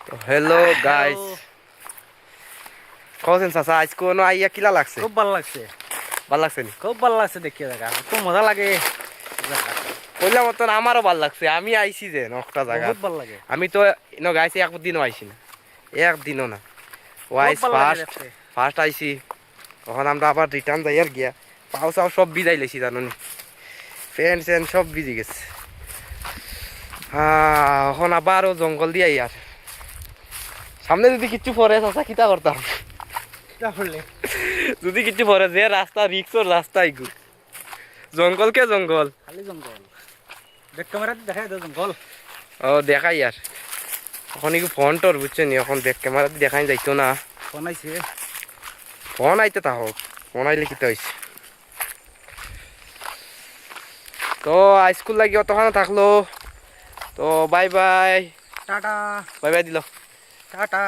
তো hello guys, কখন চাচা আজ কোনো আইয়া কিলা লাগছে? খুব ভালো লাগছে, ভাল লাগছে নি? খুব ভালো লাগছে দেখিয়ে দেখা খুব মজা লাগে। কইলা মতন আমারও ভাল লাগছে। আমি আইছি যে একটা জায়গা, বহুত ভালো লাগে, আমি তো গাইছি একদিনও আইছি না, একদিনও না। খুব ওয়াইস ভালো লাগে ফার্স্ট দেখতে। ফার্স্ট আইছি। তখন আমরা আবার রিটার্ন যাই আর গিয়া পাও চাও সব ভিজাই লেছি, জানো নি? ফ্যান স্যান সব ভিজে গেছে। এখন আবারও জঙ্গল দিয়ে আর সামনে যদি কিচ্ছু পরে চাচা কিতা করতাম? যদি কিছু পরে যে রাস্তা রিক্সর রাস্তা এগু জঙ্গল কে জঙ্গল, খালি জঙ্গল। ব্যাক ক্যামেরা দেখাই দাও জঙ্গল। ও দেখাই আর এখন একটু ফোন টোর বুঝছেন, এখন ব্যাক ক্যামেরা দেখাই যাইতো না। ফোন আইছে, ফোন আইতে তা হোক, ফোন আইলে কিতা হয়েছে। তো স্কুল লাগি অতখানে থাকলো। তো bye bye, tata bye bye দিল। টাটা।